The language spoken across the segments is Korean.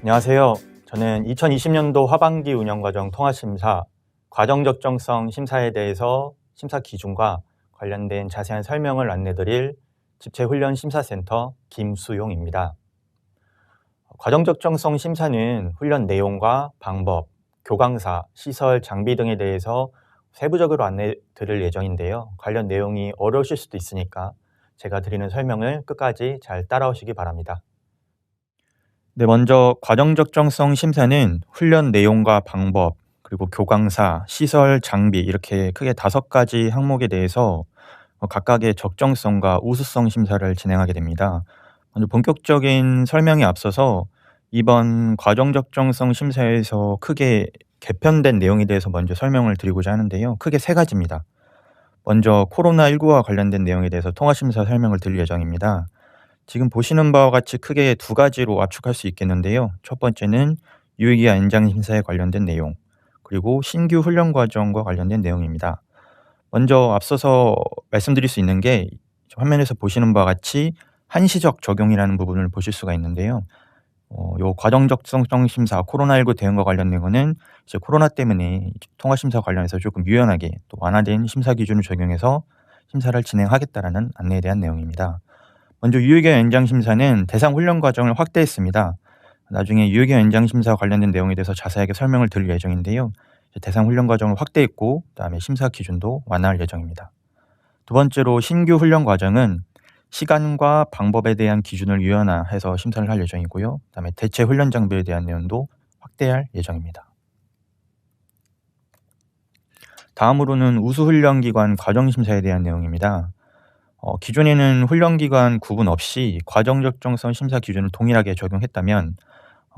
안녕하세요. 저는 2020년도 하반기 운영과정 통합심사 과정 적정성 심사에 대해서 심사 기준과 관련된 자세한 설명을 안내드릴 집체훈련심사센터 김수용입니다. 과정 적정성 심사는 훈련 내용과 방법, 교강사, 시설, 장비 등에 대해서 세부적으로 안내 드릴 예정인데요. 관련 내용이 어려우실 수도 있으니까 제가 드리는 설명을 끝까지 잘 따라오시기 바랍니다. 네, 먼저 과정 적정성 심사는 훈련 내용과 방법, 그리고 교강사, 시설, 장비 이렇게 크게 5가지 항목에 대해서 각각의 적정성과 우수성 심사를 진행하게 됩니다. 먼저 본격적인 설명에 앞서서 이번 과정 적정성 심사에서 크게 개편된 내용에 대해서 먼저 설명을 드리고자 하는데요. 크게 3가지입니다. 먼저 코로나19와 관련된 내용에 대해서 통합심사 설명을 드릴 예정입니다. 지금 보시는 바와 같이 크게 2가지로 압축할 수 있겠는데요. 첫 번째는 유의기한 연장 심사에 관련된 내용, 그리고 신규 훈련 과정과 관련된 내용입니다. 먼저 앞서서 말씀드릴 수 있는 게 화면에서 보시는 바와 같이 한시적 적용이라는 부분을 보실 수가 있는데요. 요 과정 적정성 심사 코로나19 대응과 관련된 거는 이제 코로나 때문에 통합 심사 관련해서 조금 유연하게 또 완화된 심사 기준을 적용해서 심사를 진행하겠다라는 안내에 대한 내용입니다. 먼저 유효기한 연장 심사는 대상 훈련 과정을 확대했습니다. 나중에 유효기한 연장 심사 관련된 내용에 대해서 자세하게 설명을 드릴 예정인데요. 대상 훈련 과정을 확대했고 그다음에 심사 기준도 완화할 예정입니다. 두 번째로 신규 훈련 과정은 시간과 방법에 대한 기준을 유연화해서 심사를 할 예정이고요. 그다음에 대체 훈련 장비에 대한 내용도 확대할 예정입니다. 다음으로는 우수훈련기관 과정심사에 대한 내용입니다. 기존에는 훈련기관 구분 없이 과정 적정성 심사 기준을 동일하게 적용했다면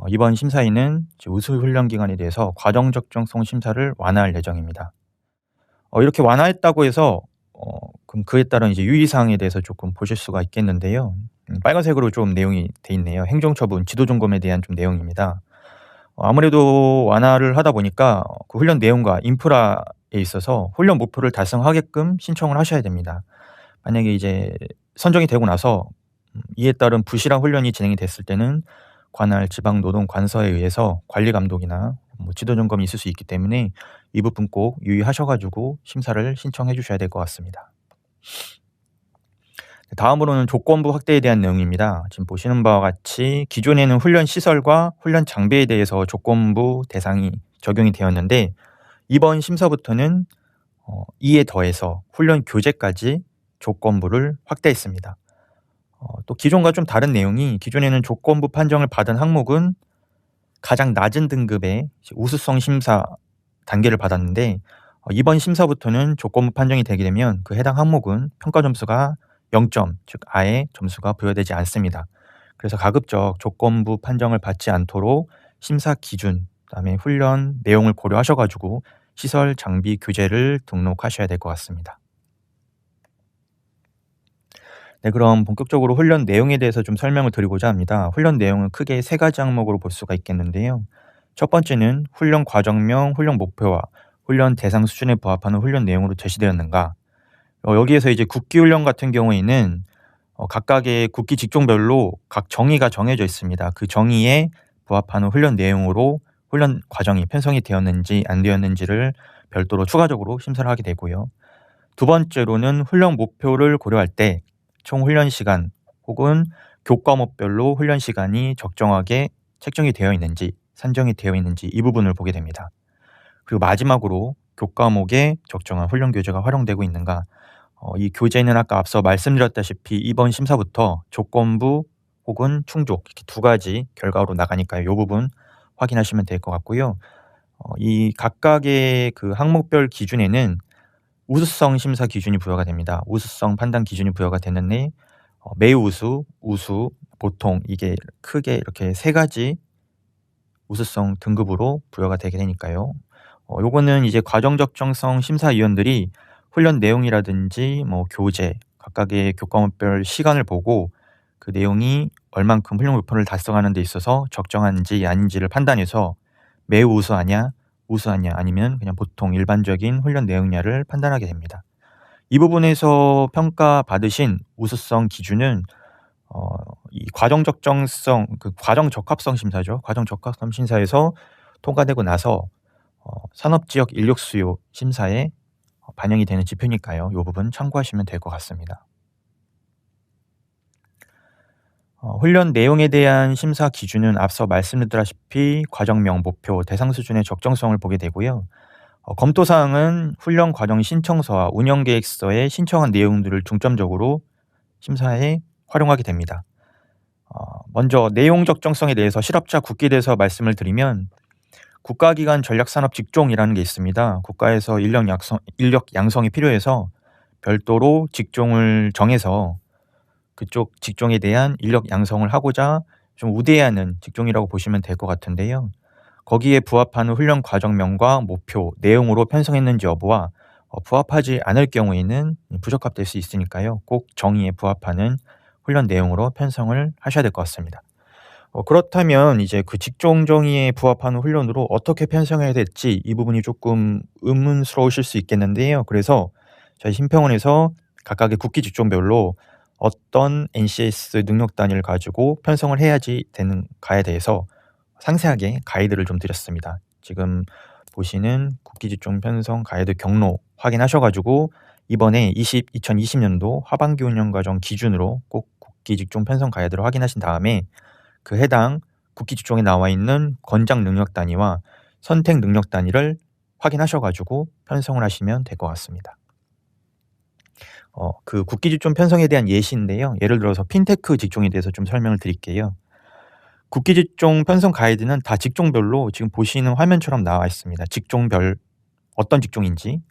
이번 심사위는 우수훈련기관에 대해서 과정 적정성 심사를 완화할 예정입니다. 이렇게 완화했다고 해서 그럼 그에 따른 이제 유의사항에 대해서 조금 보실 수가 있겠는데요. 빨간색으로 좀 내용이 돼 있네요. 행정처분, 지도점검에 대한 좀 내용입니다. 아무래도 완화를 하다 보니까 그 훈련 내용과 인프라에 있어서 훈련 목표를 달성하게끔 신청을 하셔야 됩니다. 만약에 이제 선정이 되고 나서 이에 따른 부실한 훈련이 진행이 됐을 때는 관할 지방노동관서에 의해서 관리감독이나 지도점검이 있을 수 있기 때문에 이 부분 꼭 유의하셔가지고 심사를 신청해 주셔야 될 것 같습니다. 다음으로는 조건부 확대에 대한 내용입니다. 지금 보시는 바와 같이 기존에는 훈련 시설과 훈련 장비에 대해서 조건부 대상이 적용이 되었는데 이번 심사부터는 이에 더해서 훈련 교재까지 조건부를 확대했습니다. 또 기존과 좀 다른 내용이 기존에는 조건부 판정을 받은 항목은 가장 낮은 등급의 우수성 심사 단계를 받았는데 이번 심사부터는 조건부 판정이 되게 되면 그 해당 항목은 평가 점수가 0점, 즉 아예 점수가 부여되지 않습니다. 그래서 가급적 조건부 판정을 받지 않도록 심사 기준, 그다음에 훈련 내용을 고려하셔가지고 시설 장비 교재를 등록하셔야 될 것 같습니다. 네, 그럼 본격적으로 훈련 내용에 대해서 좀 설명을 드리고자 합니다. 훈련 내용은 크게 3가지 항목으로 볼 수가 있겠는데요. 첫 번째는 훈련 과정명, 훈련 목표와 훈련 대상 수준에 부합하는 훈련 내용으로 제시되었는가. 여기에서 이제 국기훈련 같은 경우에는 각각의 국기 직종별로 각 정의가 정해져 있습니다. 그 정의에 부합하는 훈련 내용으로 훈련 과정이 편성이 되었는지 안 되었는지를 별도로 추가적으로 심사를 하게 되고요. 두 번째로는 훈련 목표를 고려할 때 총 훈련 시간 혹은 교과목별로 훈련 시간이 적정하게 책정이 되어 있는지 산정이 되어 있는지 이 부분을 보게 됩니다. 그리고 마지막으로 교과목에 적정한 훈련 교재가 활용되고 있는가. 이 교재는 아까 앞서 말씀드렸다시피 이번 심사부터 조건부 혹은 충족 이렇게 2가지 결과로 나가니까요. 이 부분 확인하시면 될 것 같고요. 이 각각의 그 항목별 기준에는 우수성 심사 기준이 부여가 됩니다. 우수성 판단 기준이 부여가 되는데 매우 우수, 우수, 보통 이게 크게 이렇게 3가지 우수성 등급으로 부여가 되게 되니까요. 요거는 이제 과정 적정성 심사위원들이 훈련 내용이라든지 교재 각각의 교과목별 시간을 보고 그 내용이 얼만큼 훈련 목표를 달성하는 데 있어서 적정한지 아닌지를 판단해서 매우 우수하냐, 우수하냐 아니면 그냥 보통 일반적인 훈련 내용냐를 판단하게 됩니다. 이 부분에서 평가받으신 우수성 기준은 이 과정 적정성 과정 적합성 심사죠. 과정 적합성 심사에서 통과되고 나서 산업지역 인력 수요 심사에 반영이 되는 지표니까요. 이 부분 참고하시면 될 것 같습니다. 훈련 내용에 대한 심사 기준은 앞서 말씀드렸다시피 과정명, 목표, 대상 수준의 적정성을 보게 되고요. 검토사항은 훈련 과정 신청서와 운영계획서에 신청한 내용들을 중점적으로 심사에 활용하게 됩니다. 먼저 내용 적정성에 대해서 실업자 국기에 대해서 말씀을 드리면 국가기관 전략산업 직종이라는 게 있습니다. 국가에서 인력 양성이 필요해서 별도로 직종을 정해서 그쪽 직종에 대한 인력 양성을 하고자 좀 우대하는 직종이라고 보시면 될 것 같은데요. 거기에 부합하는 훈련 과정명과 목표, 내용으로 편성했는지 여부와 부합하지 않을 경우에는 부적합될 수 있으니까요. 꼭 정의에 부합하는 훈련 내용으로 편성을 하셔야 될 것 같습니다. 그렇다면 이제 그 직종 정의에 부합하는 훈련으로 어떻게 편성해야 될지 이 부분이 조금 의문스러우실 수 있겠는데요. 그래서 저희 신평원에서 각각의 국기 직종별로 어떤 NCS 능력 단위를 가지고 편성을 해야지 되는가에 대해서 상세하게 가이드를 좀 드렸습니다. 지금 보시는 국기 직종 편성 가이드 경로 확인하셔가지고 이번에 2020년도 하반기 운영 과정 기준으로 꼭 국기 직종 편성 가이드를 확인하신 다음에 그 해당 국기 직종에 나와 있는 권장 능력 단위와 선택 능력 단위를 확인하셔가지고 편성을 하시면 될 것 같습니다. 그 국기 직종 편성에 대한 예시인데요. 예를 들어서 핀테크 직종에 대해서 좀 설명을 드릴게요. 국기 직종 편성 가이드는 다 직종별로 지금 보시는 화면처럼 나와 있습니다. 직종별 어떤 직종인지,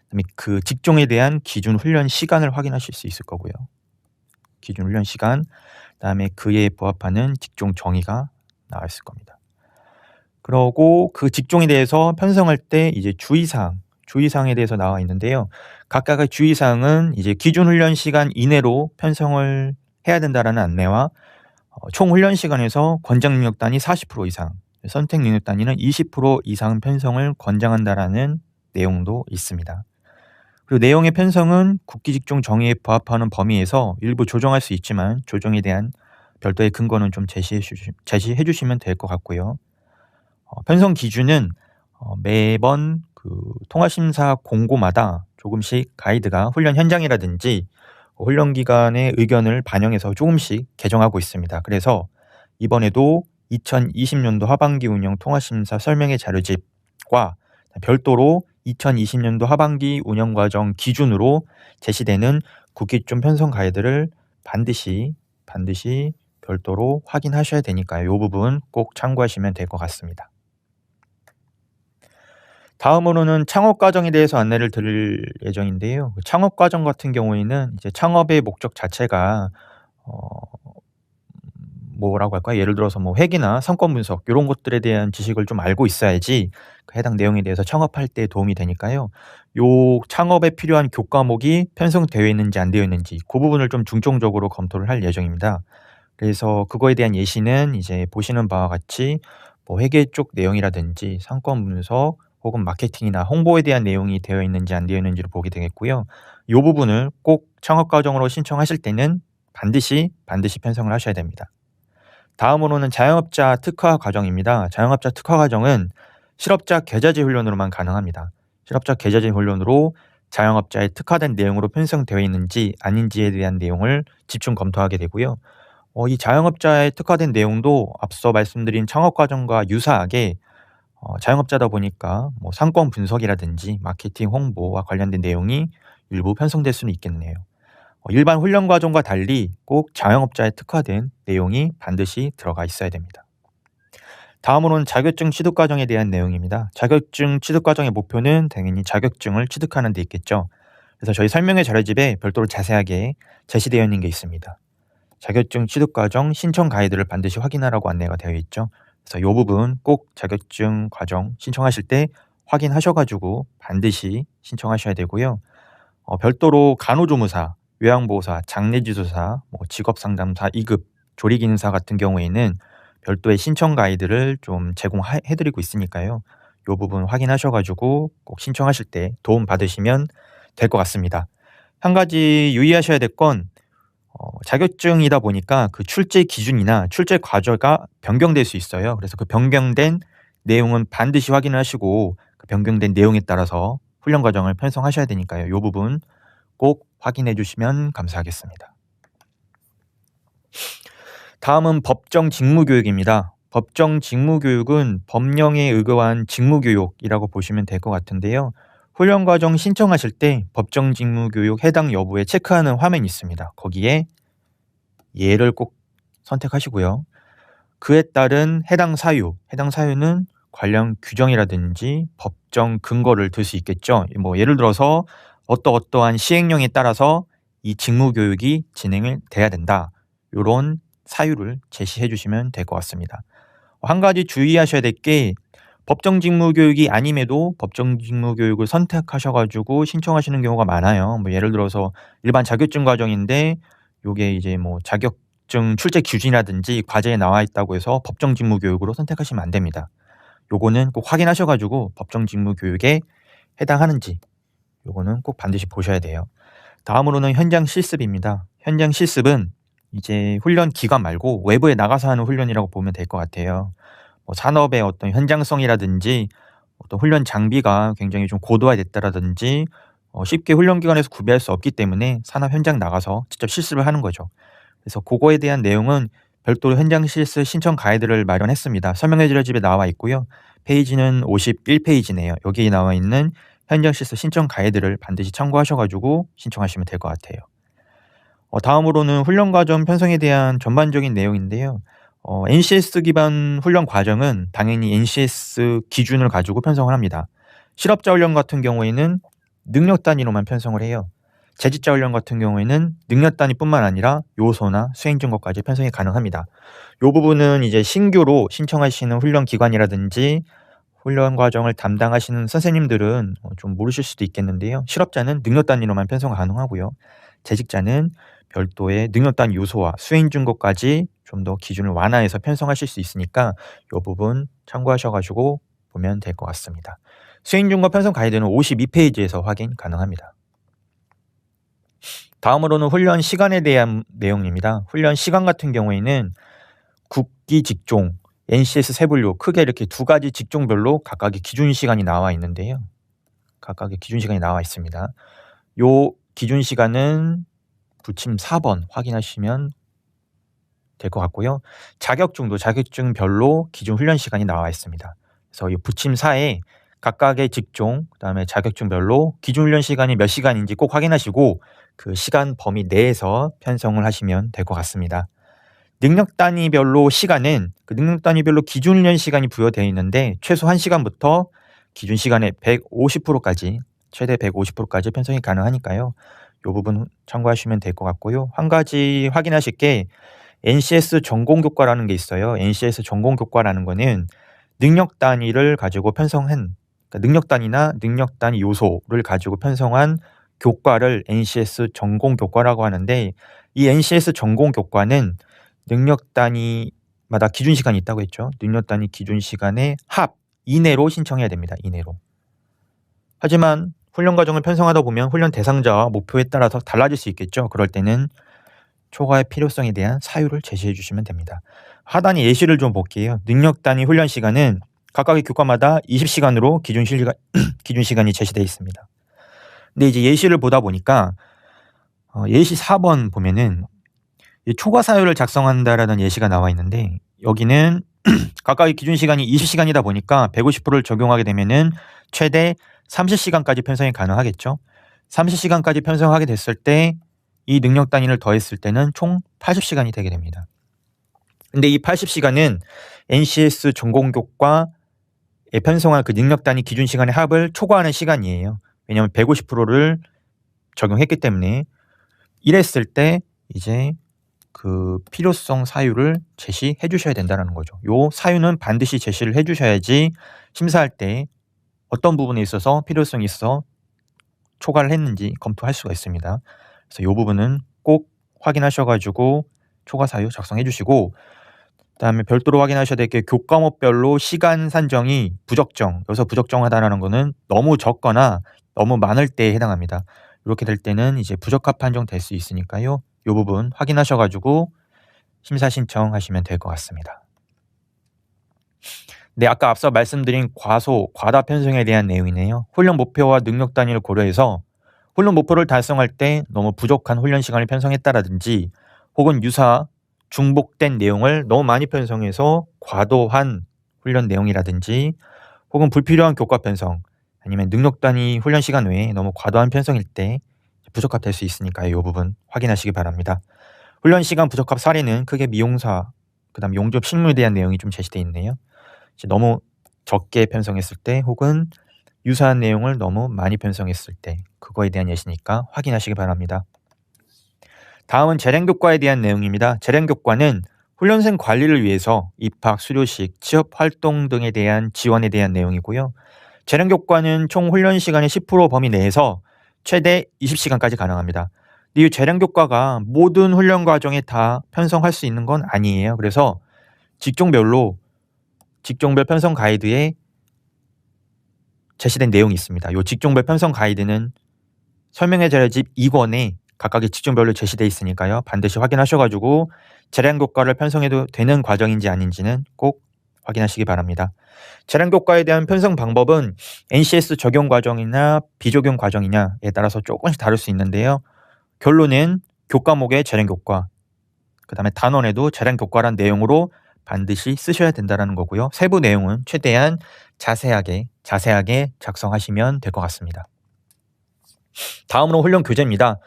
그다음에 그 직종에 대한 기준 훈련 시간을 확인하실 수 있을 거고요. 기준 훈련 시간, 그다음에 그에 부합하는 직종 정의가 나와 있을 겁니다. 그러고 그 직종에 대해서 편성할 때 이제 주의사항에 대해서 나와 있는데요. 각각의 주의사항은 이제 기준 훈련 시간 이내로 편성을 해야 된다라는 안내와 총 훈련 시간에서 권장 능력 단위 40% 이상, 선택 능력 단위는 20% 이상 편성을 권장한다라는 내용도 있습니다. 그리고 내용의 편성은 국기 직종 정의에 부합하는 범위에서 일부 조정할 수 있지만 조정에 대한 별도의 근거는 좀 제시해 주시면 될 것 같고요. 편성 기준은 매번 그 통합심사 공고마다 조금씩 가이드가 훈련 현장이라든지 훈련 기관의 의견을 반영해서 조금씩 개정하고 있습니다. 그래서 이번에도 2020년도 하반기 운영 통합심사 설명회 자료집과 별도로 2020년도 하반기 운영 과정 기준으로 제시되는 국기직종 편성 가이드를 반드시 별도로 확인하셔야 되니까요. 이 부분 꼭 참고하시면 될 것 같습니다. 다음으로는 창업 과정에 대해서 안내를 드릴 예정인데요. 창업 과정 같은 경우에는 이제 창업의 목적 자체가 뭐라고 할까요? 예를 들어서 뭐 회계나 성권 분석 이런 것들에 대한 지식을 좀 알고 있어야지 그 해당 내용에 대해서 창업할 때 도움이 되니까요. 요 창업에 필요한 교과목이 편성되어 있는지 안 되어 있는지 그 부분을 좀 중점적으로 검토를 할 예정입니다. 그래서 그거에 대한 예시는 이제 보시는 바와 같이 뭐 회계 쪽 내용이라든지 성권 분석 혹은 마케팅이나 홍보에 대한 내용이 되어 있는지 안 되어 있는지를 보게 되겠고요. 이 부분을 꼭 창업 과정으로 신청하실 때는 반드시 편성을 하셔야 됩니다. 다음으로는 자영업자 특화 과정입니다. 자영업자 특화 과정은 실업자 계좌제 훈련으로만 가능합니다. 실업자 계좌제 훈련으로 자영업자의 특화된 내용으로 편성되어 있는지 아닌지에 대한 내용을 집중 검토하게 되고요. 이 자영업자의 특화된 내용도 앞서 말씀드린 창업 과정과 유사하게 자영업자다 보니까 뭐 상권 분석이라든지 마케팅 홍보와 관련된 내용이 일부 편성될 수는 있겠네요. 일반 훈련 과정과 달리 꼭 자영업자에 특화된 내용이 반드시 들어가 있어야 됩니다. 다음으로는 자격증 취득 과정에 대한 내용입니다. 자격증 취득 과정의 목표는 당연히 자격증을 취득하는 데 있겠죠. 그래서 저희 설명회 자료집에 별도로 자세하게 제시되어 있는 게 있습니다. 자격증 취득 과정 신청 가이드를 반드시 확인하라고 안내가 되어 있죠. 그래서 이 부분 꼭 자격증 과정 신청하실 때 확인하셔가지고 반드시 신청하셔야 되고요. 별도로 간호조무사, 요양보호사, 장례지도사, 직업상담사 2급, 조리기능사 같은 경우에는 별도의 신청 가이드를 좀 제공해드리고 있으니까요. 이 부분 확인하셔가지고 꼭 신청하실 때 도움 받으시면 될 것 같습니다. 한 가지 유의하셔야 될 건 자격증이다 보니까 그 출제 기준이나 출제 과정가 변경될 수 있어요. 그래서 그 변경된 내용은 반드시 확인을 하시고 그 변경된 내용에 따라서 훈련 과정을 편성하셔야 되니까요. 이 부분 꼭 확인해 주시면 감사하겠습니다. 다음은 법정 직무교육입니다. 법정 직무교육은 법령에 의거한 직무교육이라고 보시면 될 것 같은데요. 훈련 과정 신청하실 때 법정 직무교육 해당 여부에 체크하는 화면이 있습니다. 거기에 예를 꼭 선택하시고요. 그에 따른 해당 사유는 관련 규정이라든지 법정 근거를 들 수 있겠죠. 뭐 예를 들어서 어떠한 시행령에 따라서 이 직무교육이 진행을 돼야 된다. 이런 사유를 제시해 주시면 될 것 같습니다. 한 가지 주의하셔야 될 게 법정 직무교육이 아님에도 법정 직무교육을 선택하셔가지고 신청하시는 경우가 많아요. 뭐 예를 들어서 일반 자격증 과정인데 요게 이제 뭐 자격증 출제 기준이라든지 과제에 나와 있다고 해서 법정 직무교육으로 선택하시면 안 됩니다. 요거는 꼭 확인하셔가지고 법정 직무교육에 해당하는지 요거는 꼭 반드시 보셔야 돼요. 다음으로는 현장 실습입니다. 현장 실습은 이제 훈련 기간 말고 외부에 나가서 하는 훈련이라고 보면 될 것 같아요. 뭐 산업의 어떤 현장성이라든지 어떤 훈련 장비가 굉장히 좀 고도화됐다라든지 쉽게 훈련 기관에서 구비할 수 없기 때문에 산업 현장 나가서 직접 실습을 하는 거죠. 그래서 그거에 대한 내용은 별도로 현장 실습 신청 가이드를 마련했습니다. 설명해드릴 집에 나와 있고요. 페이지는 51페이지네요. 여기에 나와 있는 현장 실습 신청 가이드를 반드시 참고하셔가지고 신청하시면 될 것 같아요. 다음으로는 훈련 과정 편성에 대한 전반적인 내용인데요. NCS 기반 훈련 과정은 당연히 NCS 기준을 가지고 편성을 합니다. 실업자 훈련 같은 경우에는 능력 단위로만 편성을 해요. 재직자 훈련 같은 경우에는 능력 단위뿐만 아니라 요소나 수행 증거까지 편성이 가능합니다. 이 부분은 이제 신규로 신청하시는 훈련 기관이라든지 훈련 과정을 담당하시는 선생님들은 좀 모르실 수도 있겠는데요. 실업자는 능력 단위로만 편성 가능하고요. 재직자는 별도의 능력 단위 요소와 수행 증거까지 좀 더 기준을 완화해서 편성하실 수 있으니까 이 부분 참고하셔가지고 보면 될 것 같습니다. 수행 증거 편성 가이드는 52페이지에서 확인 가능합니다. 다음으로는 훈련 시간에 대한 내용입니다. 훈련 시간 같은 경우에는 국기 직종, NCS 세분류 크게 이렇게 두 가지 직종별로 각각의 기준 시간이 나와 있는데요. 각각의 기준 시간이 나와 있습니다. 요 기준 시간은 부침 4번 확인하시면 될 것 같고요. 자격증도 자격증별로 기준 훈련 시간이 나와 있습니다. 그래서 이 부침 4에 각각의 직종, 그다음에 자격증별로 기준 훈련 시간이 몇 시간인지 꼭 확인하시고 그 시간 범위 내에서 편성을 하시면 될 것 같습니다. 능력 단위별로 시간은 그 능력 단위별로 기준 훈련 시간이 부여되어 있는데 최소 1시간부터 기준 시간의 150%까지 최대 150%까지 편성이 가능하니까요. 이 부분 참고하시면 될 것 같고요. 한 가지 확인하실 게 NCS 전공교과라는 게 있어요. NCS 전공교과라는 거는 능력 단위를 가지고 편성한 그러니까 능력 단위나 능력 단위 요소를 가지고 편성한 교과를 NCS 전공교과라고 하는데 이 NCS 전공교과는 능력 단위마다 기준 시간이 있다고 했죠. 능력 단위 기준 시간의 합 이내로 신청해야 됩니다. 이내로. 하지만 훈련 과정을 편성하다 보면 훈련 대상자와 목표에 따라서 달라질 수 있겠죠. 그럴 때는 초과의 필요성에 대한 사유를 제시해 주시면 됩니다. 하단에 예시를 좀 볼게요. 능력 단위 훈련 시간은 각각의 교과마다 20시간으로 기준 시간이 제시되어 있습니다. 근데 이제 예시를 보다 보니까 예시 4번 보면은 초과 사유를 작성한다라는 예시가 나와 있는데 여기는 각각의 기준 시간이 20시간이다 보니까 150%를 적용하게 되면은 최대 30시간까지 편성이 가능하겠죠. 30시간까지 편성하게 됐을 때 이 능력 단위를 더했을 때는 총 80시간이 되게 됩니다. 근데 이 80시간은 NCS 전공교과에 편성한 그 능력 단위 기준 시간의 합을 초과하는 시간이에요. 왜냐하면 150%를 적용했기 때문에 이랬을 때 이제 그 필요성 사유를 제시해 주셔야 된다는 거죠. 요 사유는 반드시 제시를 해 주셔야지 심사할 때 어떤 부분에 있어서 필요성이 있어 초과를 했는지 검토할 수가 있습니다. 그래서 이 부분은 꼭 확인하셔가지고 초과 사유 작성해 주시고 그다음에 별도로 확인하셔야 될 게 교과목별로 시간 산정이 부적정, 여기서 부적정하다라는 거는 너무 적거나 너무 많을 때에 해당합니다. 이렇게 될 때는 이제 부적합 판정될 수 있으니까요. 이 부분 확인하셔가지고 심사 신청하시면 될 것 같습니다. 네, 아까 앞서 말씀드린 과다 편성에 대한 내용이네요. 훈련 목표와 능력 단위를 고려해서 훈련 목표를 달성할 때 너무 부족한 훈련 시간을 편성했다라든지 혹은 유사 중복된 내용을 너무 많이 편성해서 과도한 훈련 내용이라든지 혹은 불필요한 교과 편성 아니면 능력 단위 훈련 시간 외에 너무 과도한 편성일 때 부적합될 수 있으니까요. 이 부분 확인하시기 바랍니다. 훈련 시간 부적합 사례는 크게 미용사, 그다음 용접 실무에 대한 내용이 좀 제시되어 있네요. 너무 적게 편성했을 때 혹은 유사한 내용을 너무 많이 편성했을 때 그거에 대한 예시니까 확인하시기 바랍니다. 다음은 재량교과에 대한 내용입니다. 재량교과는 훈련생 관리를 위해서 입학, 수료식, 취업활동 등에 대한 지원에 대한 내용이고요. 재량교과는 총 훈련 시간의 10% 범위 내에서 최대 20시간까지 가능합니다. 이 재량교과가 모든 훈련 과정에 다 편성할 수 있는 건 아니에요. 그래서 직종별 편성 가이드에 제시된 내용이 있습니다. 이 직종별 편성 가이드는 설명회 자료집 2권에 각각의 직종별로 제시되어 있으니까요. 반드시 확인하셔가지고 재량교과를 편성해도 되는 과정인지 아닌지는 꼭 확인하시기 바랍니다. 재량교과에 대한 편성 방법은 NCS 적용 과정이나 비적용 과정이냐에 따라서 조금씩 다를 수 있는데요. 결론은 교과목의 재량교과, 그 다음에 단원에도 재량교과란 내용으로 반드시 쓰셔야 된다는 거고요. 세부 내용은 최대한 자세하게 작성하시면 될 것 같습니다. 다음으로 훈련 교재입니다.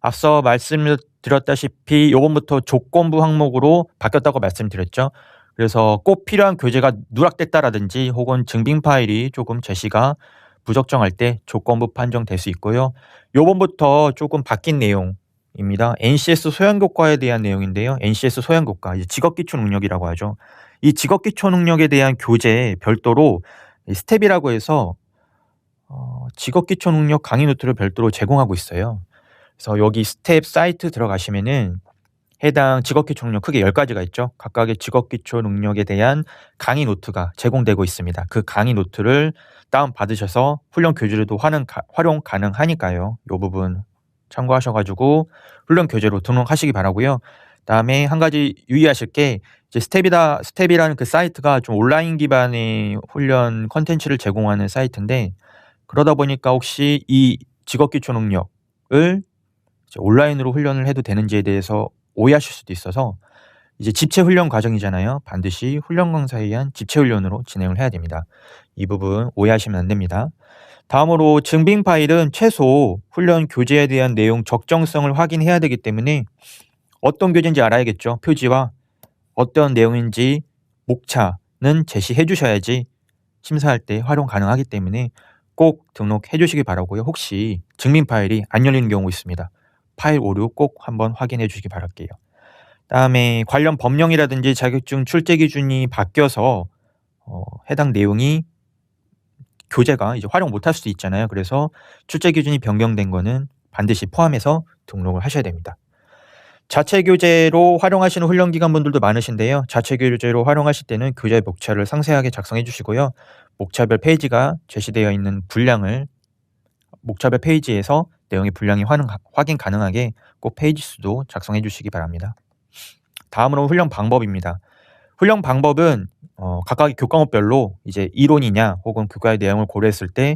앞서 말씀드렸다시피 요번부터 조건부 항목으로 바뀌었다고 말씀드렸죠. 그래서 꼭 필요한 교재가 누락됐다라든지 혹은 증빙 파일이 조금 제시가 부적정할 때 조건부 판정될 수 있고요. 요번부터 조금 바뀐 내용입니다. NCS 소양교과에 대한 내용인데요. NCS 소양교과, 직업기초 능력이라고 하죠. 이 직업기초 능력에 대한 교재 별도로 스텝이라고 해서 직업기초 능력 강의 노트를 별도로 제공하고 있어요. 그래서 여기 스텝 사이트 들어가시면은 해당 직업기초 능력 크게 10가지가 있죠. 각각의 직업기초 능력에 대한 강의 노트가 제공되고 있습니다. 그 강의 노트를 다운받으셔서 훈련 교재로도 활용 가능하니까요. 이 부분 참고하셔가지고 훈련 교재로 등록하시기 바라고요. 다음에 한 가지 유의하실 게 이제 스텝이라는 그 사이트가 좀 온라인 기반의 훈련 컨텐츠를 제공하는 사이트인데 그러다 보니까 혹시 이 직업기초 능력을 온라인으로 훈련을 해도 되는지에 대해서 오해하실 수도 있어서 이제 집체 훈련 과정이잖아요. 반드시 훈련 강사에 의한 집체 훈련으로 진행을 해야 됩니다. 이 부분 오해하시면 안 됩니다. 다음으로 증빙 파일은 최소 훈련 교재에 대한 내용 적정성을 확인해야 되기 때문에 어떤 교재인지 알아야겠죠. 표지와 어떤 내용인지 목차는 제시해 주셔야지 심사할 때 활용 가능하기 때문에 꼭 등록해 주시기 바라고요. 혹시 증빙 파일이 안 열리는 경우 있습니다. 파일 오류 꼭 한번 확인해 주시기 바랄게요. 다음에 관련 법령이라든지 자격증 출제 기준이 바뀌어서 해당 내용이 교재가 이제 활용 못할 수도 있잖아요. 그래서 출제 기준이 변경된 거는 반드시 포함해서 등록을 하셔야 됩니다. 자체 교재로 활용하시는 훈련 기관분들도 많으신데요. 자체 교재로 활용하실 때는 교재 목차를 상세하게 작성해 주시고요. 목차별 페이지가 제시되어 있는 분량을 목차별 페이지에서 내용의 분량이 확인 가능하게 꼭 페이지 수도 작성해 주시기 바랍니다. 다음으로 훈련 방법입니다. 훈련 방법은 각각의 교과목별로 이제 이론이냐 혹은 교과의 내용을 고려했을 때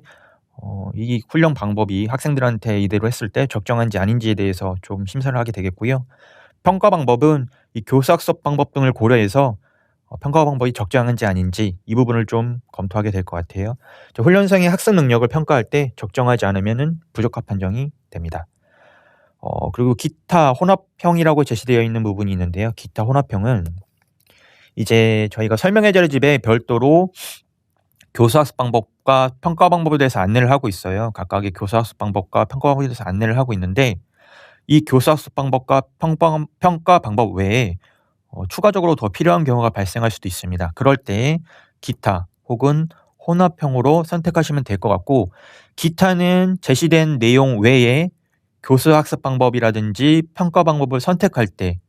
이 훈련 방법이 학생들한테 이대로 했을 때 적정한지 아닌지에 대해서 좀 심사를 하게 되겠고요. 평가 방법은 이 교사학습 방법 등을 고려해서 평가 방법이 적정한지 아닌지 이 부분을 좀 검토하게 될 것 같아요. 훈련생의 학습 능력을 평가할 때 적정하지 않으면 부적합 판정이 됩니다. 그리고 기타 혼합형이라고 제시되어 있는 부분이 있는데요. 기타 혼합형은 이제 저희가 설명회 자료집에 별도로 교사학습 방법과 평가 방법에 대해서 안내를 하고 있어요. 각각의 교사학습 방법과 평가 방법에 대해서 안내를 하고 있는데 이 교사학습 방법과 평가 방법 외에 추가적으로 더 필요한 경우가 발생할 수도 있습니다. 그럴 때 기타 혹은 혼합형으로 선택하시면 될 것 같고 기타는 제시된 내용 외에 교수학습 방법이라든지 평가 방법을 선택할 때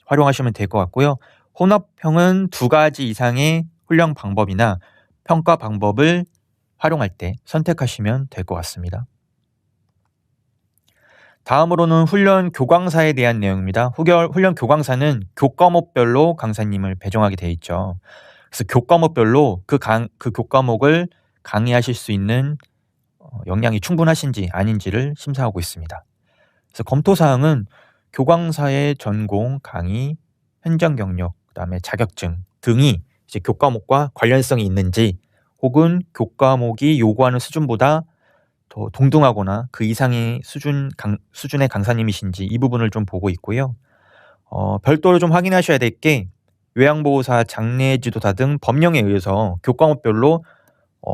활용하시면 될 것 같고요. 혼합형은 2가지 이상의 훈련 방법이나 평가 방법을 활용할 때 선택하시면 될 것 같습니다. 다음으로는 훈련 교광사에 대한 내용입니다. 훈련 교광사는 교과목별로 강사님을 배정하게 되어 있죠. 그래서 교과목별로 그 교과목을 강의하실 수 있는 역량이 충분하신지 아닌지를 심사하고 있습니다. 그래서 검토사항은 교광사의 전공, 강의, 현장 경력, 그다음에 자격증 등이 이제 교과목과 관련성이 있는지, 혹은 교과목이 요구하는 수준보다 더 동등하거나 그 이상의 수준의 강사님이신지 이 부분을 좀 보고 있고요. 별도로 좀 확인하셔야 될 게, 요양보호사, 장례지도사 등 법령에 의해서 교과목별로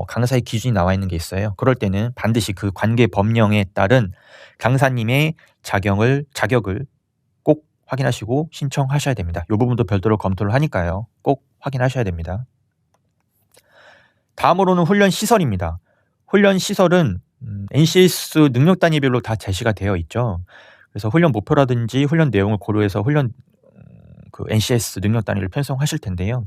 강사의 기준이 나와 있는 게 있어요. 그럴 때는 반드시 그 관계 법령에 따른 강사님의 자격을 꼭 확인하시고 신청하셔야 됩니다. 이 부분도 별도로 검토를 하니까요. 꼭 확인하셔야 됩니다. 다음으로는 훈련 시설입니다. 훈련 시설은 NCS 능력 단위별로 다 제시가 되어 있죠. 그래서 훈련 목표라든지 훈련 내용을 고려해서 그 NCS 능력 단위를 편성하실 텐데요.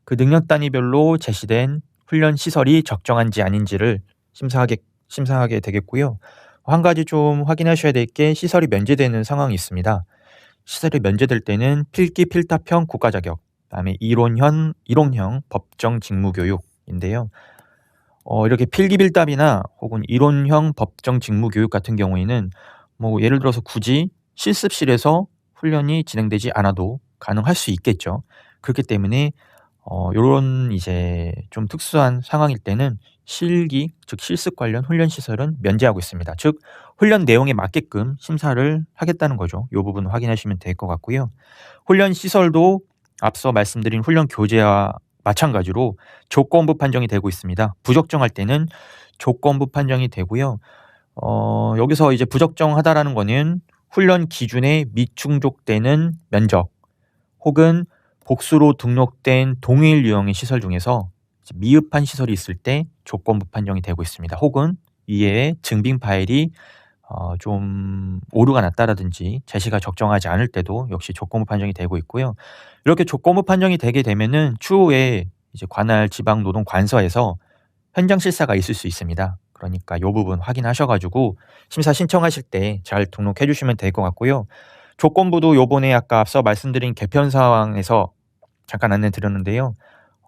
그 능력 단위별로 제시된 훈련 시설이 적정한지 아닌지를 심사하게 되겠고요. 한 가지 좀 확인하셔야 될 게, 시설이 면제되는 상황이 있습니다. 시설이 면제될 때는 필기 필답형 국가 자격, 그다음에 이론형 법정 직무 교육인데요. 이렇게 필기 필답이나 혹은 이론형 법정 직무 교육 같은 경우에는 뭐 예를 들어서 굳이 실습실에서 훈련이 진행되지 않아도 가능할 수 있겠죠. 그렇기 때문에 요런 이제 좀 특수한 상황일 때는 실기, 즉 실습 관련 훈련 시설은 면제하고 있습니다. 즉 훈련 내용에 맞게끔 심사를 하겠다는 거죠. 요 부분 확인하시면 될 것 같고요. 훈련 시설도 앞서 말씀드린 훈련 교재와 마찬가지로 조건부 판정이 되고 있습니다. 부적정할 때는 조건부 판정이 되고요. 여기서 이제 부적정하다라는 거는 훈련 기준에 미충족되는 면적, 혹은 복수로 등록된 동일 유형의 시설 중에서 미흡한 시설이 있을 때 조건부 판정이 되고 있습니다. 혹은 이에 증빙 파일이 좀 오류가 났다라든지 제시가 적정하지 않을 때도 역시 조건부 판정이 되고 있고요. 이렇게 조건부 판정이 되게 되면은 추후에 이제 관할 지방노동관서에서 현장 실사가 있을 수 있습니다. 그러니까 이 부분 확인하셔가지고 심사 신청하실 때 잘 등록해 주시면 될 것 같고요. 조건부도 요번에 아까 앞서 말씀드린 개편 사항에서 잠깐 안내 드렸는데요.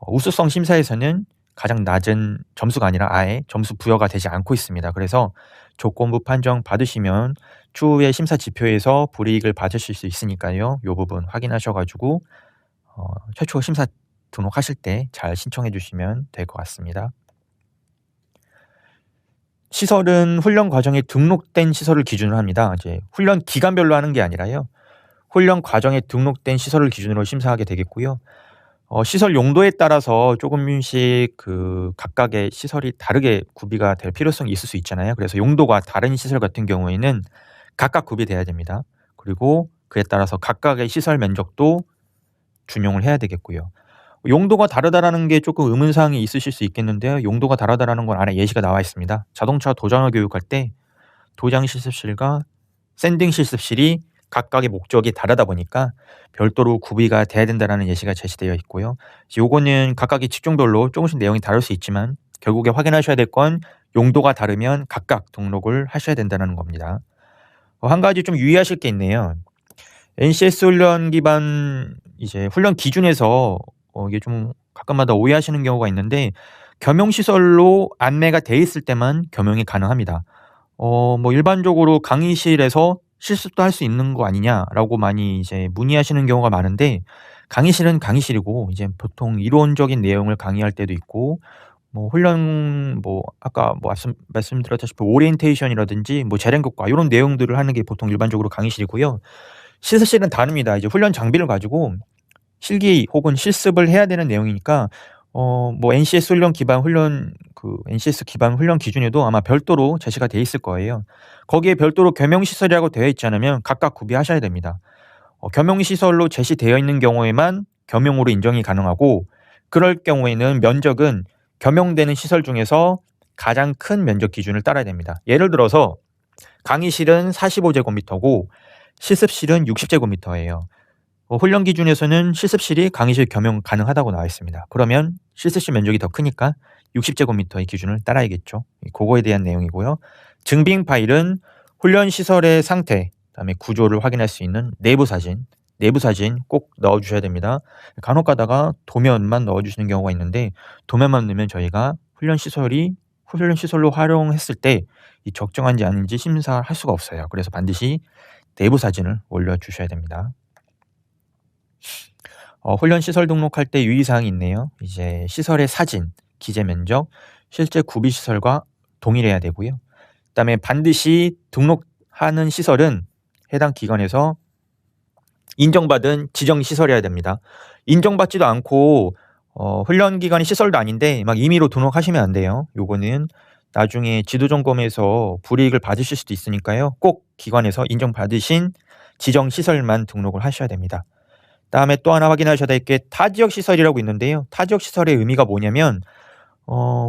우수성 심사에서는 가장 낮은 점수가 아니라 아예 점수 부여가 되지 않고 있습니다. 그래서 조건부 판정 받으시면 추후에 심사 지표에서 불이익을 받으실 수 있으니까요. 이 부분 확인하셔가지고 최초 심사 등록하실 때 잘 신청해 주시면 될 것 같습니다. 시설은 훈련 과정에 등록된 시설을 기준으로 합니다. 이제 훈련 기간별로 하는 게 아니라요. 훈련 과정에 등록된 시설을 기준으로 심사하게 되겠고요. 시설 용도에 따라서 조금씩 그 각각의 시설이 다르게 구비가 될 필요성이 있을 수 있잖아요. 그래서 용도가 다른 시설 같은 경우에는 각각 구비돼야 됩니다. 그리고 그에 따라서 각각의 시설 면적도 준용을 해야 되겠고요. 용도가 다르다라는 게 조금 의문사항이 있으실 수 있겠는데요. 용도가 다르다라는 건 안에 예시가 나와 있습니다. 자동차 도장을 교육할 때 도장 실습실과 샌딩 실습실이 각각의 목적이 다르다 보니까 별도로 구비가 돼야 된다는 예시가 제시되어 있고요. 요거는 각각의 직종별로 조금씩 내용이 다를 수 있지만 결국에 확인하셔야 될 건 용도가 다르면 각각 등록을 하셔야 된다는 겁니다. 한 가지 좀 유의하실 게 있네요. NCS 훈련 기반 이제 훈련 기준에서 이게 좀 가끔마다 오해하시는 경우가 있는데, 겸용시설로 안내가 돼 있을 때만 겸용이 가능합니다. 뭐 일반적으로 강의실에서 실습도 할 수 있는 거 아니냐라고 많이 이제 문의하시는 경우가 많은데, 강의실은 강의실이고 이제 보통 이론적인 내용을 강의할 때도 있고, 뭐 훈련 뭐 아까 뭐 말씀드렸다시피 오리엔테이션이라든지 뭐 재량 교과 이런 내용들을 하는 게 보통 일반적으로 강의실이고요. 실습실은 다릅니다. 이제 훈련 장비를 가지고 실기 혹은 실습을 해야 되는 내용이니까 뭐 NCS 기반 훈련 기준에도 아마 별도로 제시가 돼 있을 거예요. 거기에 별도로 겸용시설이라고 되어 있지 않으면 각각 구비하셔야 됩니다. 겸용시설로 제시되어 있는 경우에만 겸용으로 인정이 가능하고, 그럴 경우에는 면적은 겸용되는 시설 중에서 가장 큰 면적 기준을 따라야 됩니다. 예를 들어서 강의실은 45제곱미터고 실습실은 60제곱미터예요. 훈련 기준에서는 실습실이 강의실 겸용 가능하다고 나와 있습니다. 그러면 실습실 면적이 더 크니까 60제곱미터의 기준을 따라야겠죠. 그거에 대한 내용이고요. 증빙 파일은 훈련 시설의 상태, 그다음에 구조를 확인할 수 있는 내부 사진 꼭 넣어주셔야 됩니다. 간혹 가다가 도면만 넣어주시는 경우가 있는데 도면만 넣으면 저희가 훈련 시설로 활용했을 때 이 적정한지 아닌지 심사할 수가 없어요. 그래서 반드시 내부 사진을 올려주셔야 됩니다. 훈련 시설 등록할 때 유의사항이 있네요. 이제 시설의 사진, 기재 면적, 실제 구비 시설과 동일해야 되고요. 그다음에 반드시 등록하는 시설은 해당 기관에서 인정받은 지정 시설이어야 됩니다. 인정받지도 않고 훈련 기관이 시설도 아닌데 막 임의로 등록하시면 안 돼요. 요거는 나중에 지도 점검에서 불이익을 받으실 수도 있으니까요. 꼭 기관에서 인정받으신 지정 시설만 등록을 하셔야 됩니다. 다음에 또 하나 확인하셔야 될 게 타지역 시설이라고 있는데요. 타지역 시설의 의미가 뭐냐면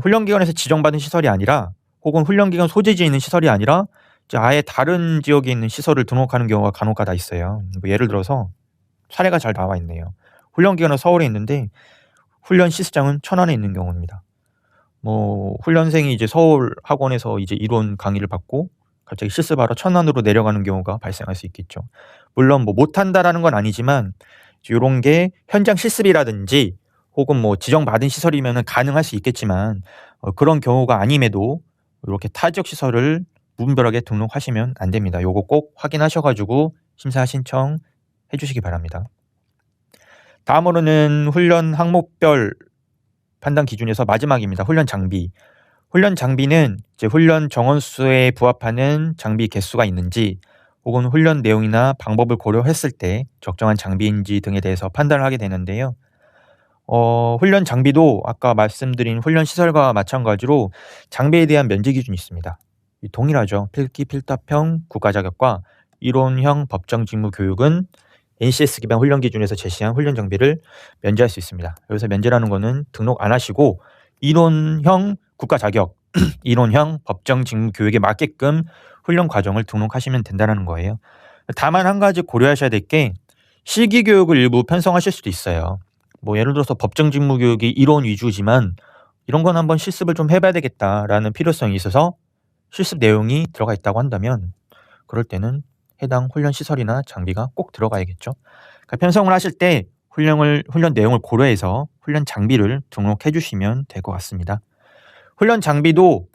훈련기관에서 지정받은 시설이 아니라 혹은 훈련기관 소재지에 있는 시설이 아니라 이제 아예 다른 지역에 있는 시설을 등록하는 경우가 간혹가다 있어요. 뭐 예를 들어서 사례가 잘 나와 있네요. 훈련기관은 서울에 있는데 훈련 시스장은 천안에 있는 경우입니다. 뭐 훈련생이 이제 서울 학원에서 이제 이론 강의를 받고 갑자기 실습하러 천안으로 내려가는 경우가 발생할 수 있겠죠. 물론 뭐 못한다라는 건 아니지만 이런 게 현장 실습이라든지 혹은 뭐 지정받은 시설이면 가능할 수 있겠지만 그런 경우가 아님에도 이렇게 타지역 시설을 무분별하게 등록하시면 안 됩니다. 요거 꼭 확인하셔가지고 심사 신청 해주시기 바랍니다. 다음으로는 훈련 항목별 판단 기준에서 마지막입니다. 훈련 장비. 훈련 장비는 이제 훈련 정원수에 부합하는 장비 개수가 있는지 혹은 훈련 내용이나 방법을 고려했을 때 적정한 장비인지 등에 대해서 판단을 하게 되는데요. 훈련 장비도 아까 말씀드린 훈련 시설과 마찬가지로 장비에 대한 면제 기준이 있습니다. 동일하죠. 필기 필답형 국가 자격과 이론형 법정 직무 교육은 NCS 기반 훈련 기준에서 제시한 훈련 장비를 면제할 수 있습니다. 여기서 면제라는 거는 등록 안 하시고 이론형 국가 자격, 이론형 법정 직무 교육에 맞게끔 훈련 과정을 등록하시면 된다는 거예요. 다만 한 가지 고려하셔야 될 게 실기 교육을 일부 편성하실 수도 있어요. 뭐 예를 들어서 법정 직무 교육이 이론 위주지만 이런 건 한번 실습을 좀 해봐야 되겠다라는 필요성이 있어서 실습 내용이 들어가 있다고 한다면 그럴 때는 해당 훈련 시설이나 장비가 꼭 들어가야겠죠. 그러니까 편성을 하실 때 훈련 내용을 고려해서 훈련 장비를 등록해 주시면 될 것 같습니다. 훈련 장비도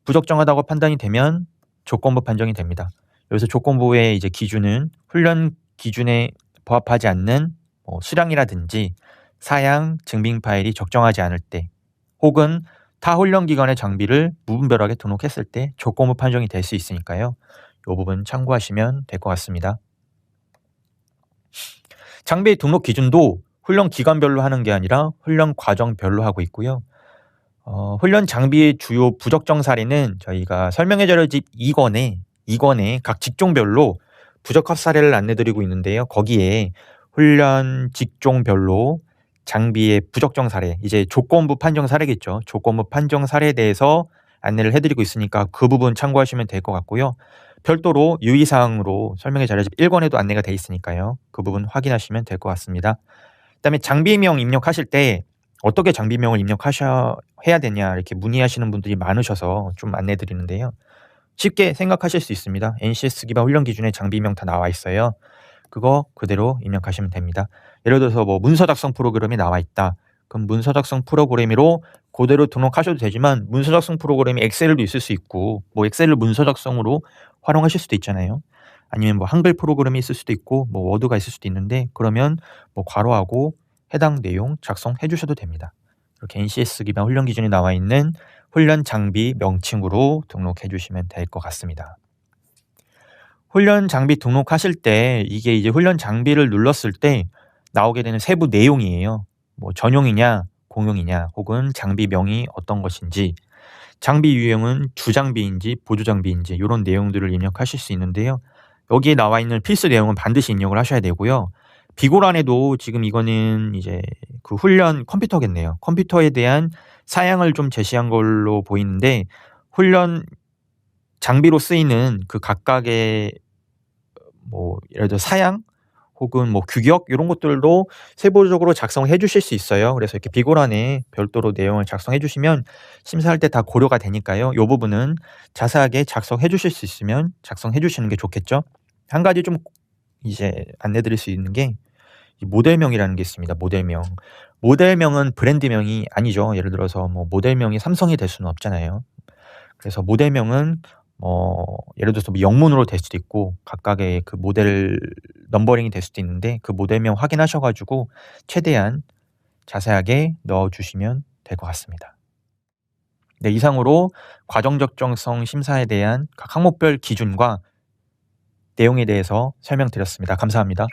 부적정하다고 판단이 되면 조건부 판정이 됩니다. 여기서 조건부의 이제 기준은 훈련 기준에 부합하지 않는 수량이라든지 사양, 증빙 파일이 적정하지 않을 때 혹은 타 훈련기관의 장비를 무분별하게 등록했을 때 조건부 판정이 될 수 있으니까요. 이 부분 참고하시면 될 것 같습니다. 장비 등록 기준도 훈련 기관별로 하는 게 아니라 훈련 과정별로 하고 있고요. 훈련 장비의 주요 부적정 사례는 저희가 설명의 자료집 2권에 각 직종별로 부적합 사례를 안내드리고 있는데요. 거기에 훈련 직종별로 장비의 부적정 사례, 이제 조건부 판정 사례겠죠. 조건부 판정 사례에 대해서 안내를 해드리고 있으니까 그 부분 참고하시면 될 것 같고요. 별도로 유의사항으로 설명의 자료집 1권에도 안내가 돼 있으니까요. 그 부분 확인하시면 될 것 같습니다. 그다음에 장비명 입력하실 때 어떻게 장비명을 해야 되냐 이렇게 문의하시는 분들이 많으셔서 좀 안내 드리는데요. 쉽게 생각하실 수 있습니다. NCS 기반 훈련 기준에 장비명 다 나와 있어요. 그거 그대로 입력하시면 됩니다. 예를 들어서 뭐 문서 작성 프로그램이 나와 있다. 그럼 문서 작성 프로그램으로 그대로 등록하셔도 되지만 문서 작성 프로그램이 엑셀도 있을 수 있고 뭐 엑셀을 문서 작성으로 활용하실 수도 있잖아요. 아니면 뭐 한글 프로그램이 있을 수도 있고 뭐 워드가 있을 수도 있는데 그러면 뭐 괄호하고 해당 내용 작성해 주셔도 됩니다. 이렇게 NCS 기반 훈련 기준이 나와 있는 훈련 장비 명칭으로 등록해 주시면 될 것 같습니다. 훈련 장비 등록하실 때 이게 이제 훈련 장비를 눌렀을 때 나오게 되는 세부 내용이에요. 뭐 전용이냐 공용이냐 혹은 장비명이 어떤 것인지 장비 유형은 주장비인지 보조장비인지 이런 내용들을 입력하실 수 있는데요. 여기에 나와 있는 필수 내용은 반드시 입력을 하셔야 되고요. 비고란에도 지금 이거는 이제 그 훈련 컴퓨터겠네요. 컴퓨터에 대한 사양을 좀 제시한 걸로 보이는데 훈련 장비로 쓰이는 그 각각의 뭐 예를 들어 사양 혹은 뭐 규격 이런 것들도 세부적으로 작성해 주실 수 있어요. 그래서 이렇게 비고란에 별도로 내용을 작성해 주시면 심사할 때 다 고려가 되니까요. 이 부분은 자세하게 작성해 주실 수 있으면 작성해 주시는 게 좋겠죠. 한 가지 좀 이제 안내 드릴 수 있는 게 이 모델명이라는 게 있습니다. 모델명. 모델명은 브랜드명이 아니죠. 예를 들어서 뭐 모델명이 삼성이 될 수는 없잖아요. 그래서 모델명은 예를 들어서 뭐 영문으로 될 수도 있고 각각의 그 모델 넘버링이 될 수도 있는데 그 모델명 확인하셔 가지고 최대한 자세하게 넣어 주시면 될 것 같습니다. 네, 이상으로 과정 적정성 심사에 대한 각 항목별 기준과 내용에 대해서 설명드렸습니다. 감사합니다.